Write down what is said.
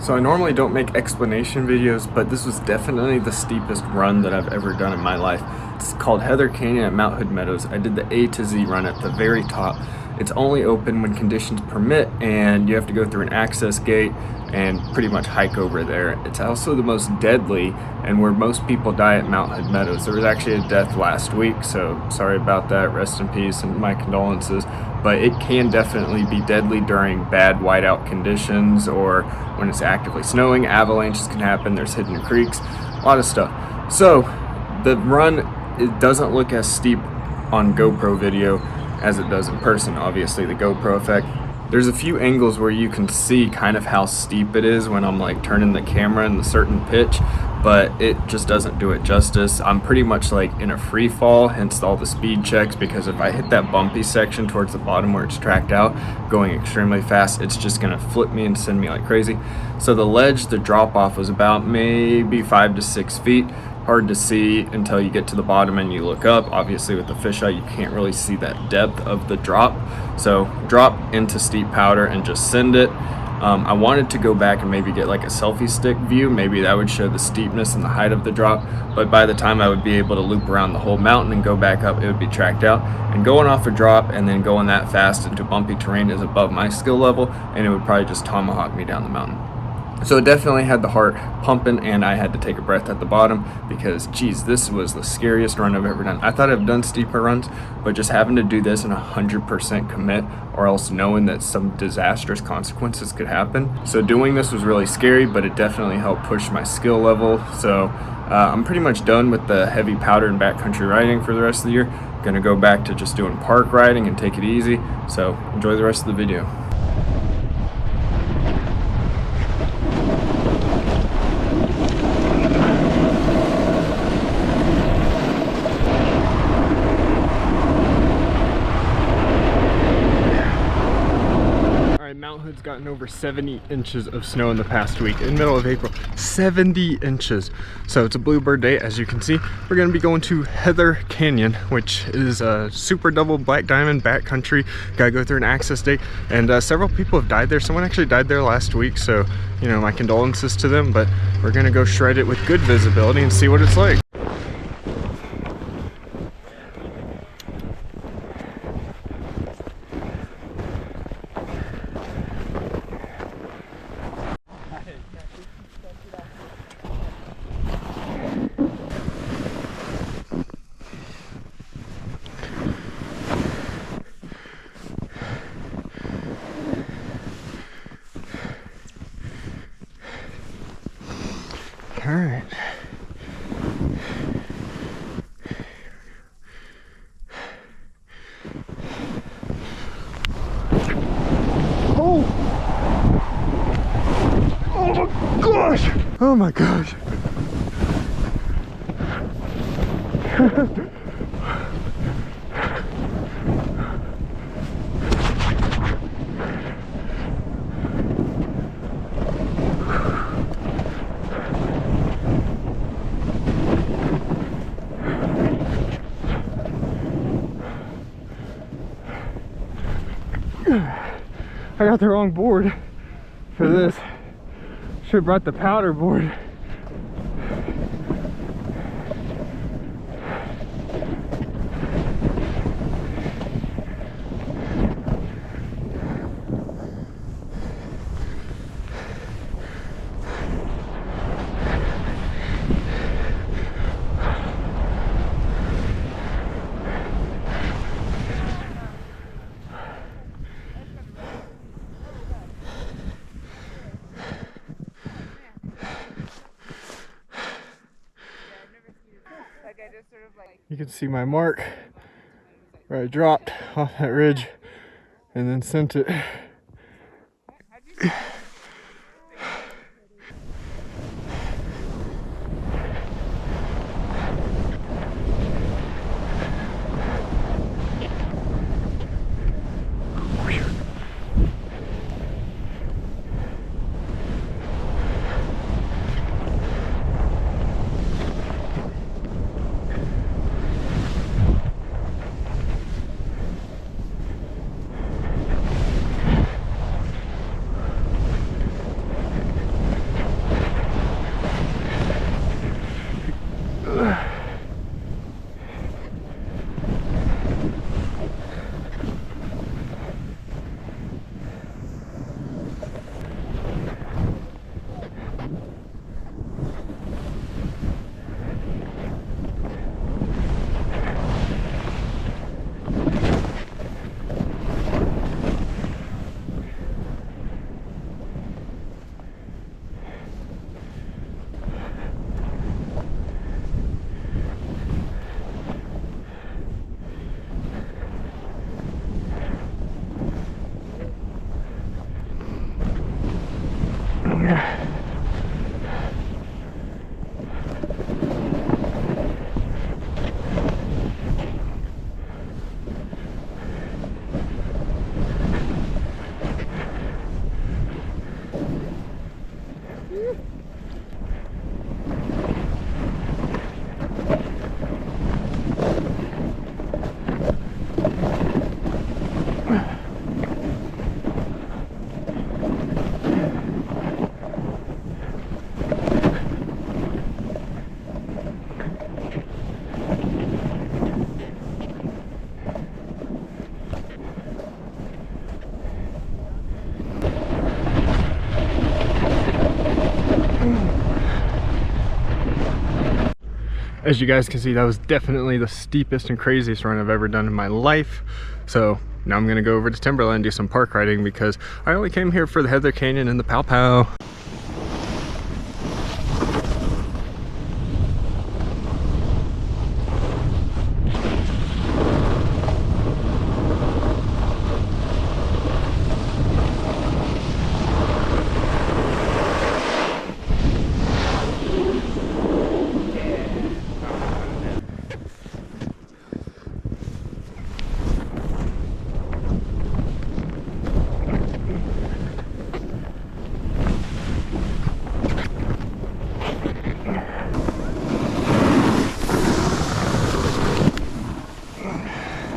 So I normally don't make explanation videos, but this was definitely the steepest run that I've ever done in my life. It's called Heather Canyon at Mount Hood Meadows. I did the A to Z run at the very top. It's only open when conditions permit, and you have to go through an access gate and pretty much hike over there. It's also the most deadly and where most people die at Mount Hood Meadows. There was actually a death last week, so sorry about that. Rest in peace and my condolences. But it can definitely be deadly during bad whiteout conditions or when it's actively snowing. Avalanches can happen. There's hidden creeks, a lot of stuff. So the run, it doesn't look as steep on GoPro video as it does in person. Obviously the GoPro effect. There's a few angles where you can see kind of how steep it is when I'm like turning the camera in a certain pitch, but it just doesn't do it justice. I'm pretty much like in a free fall, hence all the speed checks, because if I hit that bumpy section towards the bottom where it's tracked out, going extremely fast, it's just gonna flip me and send me like crazy. So the ledge, the drop off was about maybe 5 to 6 feet. Hard to see until you get to the bottom and you look up. Obviously with the fisheye you can't really see that depth of the drop. So drop into steep powder and just send it. I wanted to go back and maybe get like a selfie stick view. Maybe that would show the steepness and the height of the drop. But by the time I would be able to loop around the whole mountain and go back up, it would be tracked out. And going off a drop and then going that fast into bumpy terrain is above my skill level, and it would probably just tomahawk me down the mountain. So it definitely had the heart pumping, and I had to take a breath at the bottom because, geez, this was the scariest run I've ever done. I thought I've done steeper runs, but just having to do this in 100% commit, or else knowing that some disastrous consequences could happen. So doing this was really scary, but it definitely helped push my skill level. So I'm pretty much done with the heavy powder and backcountry riding for the rest of the year. Gonna go back to just doing park riding and take it easy. So enjoy the rest of the video. Mount Hood's gotten over 70 inches of snow in the past week, in the middle of April. 70 inches. So it's a bluebird day, as you can see. We're going to be going to Heather Canyon, which is a super double black diamond backcountry. Gotta go through an access gate, and several people have died there. Someone actually died there last week, so you know, my condolences to them. But we're going to go shred it with good visibility and see what it's like. All right. Oh! Oh my gosh! Oh my gosh! I got the wrong board for this. Should have brought the powder board. You can see my mark where I dropped off that ridge and then sent it. As you guys can see, that was definitely the steepest and craziest run I've ever done in my life. So now I'm gonna go over to Timberline and do some park riding because I only came here for the Heather Canyon and the Pow Pow.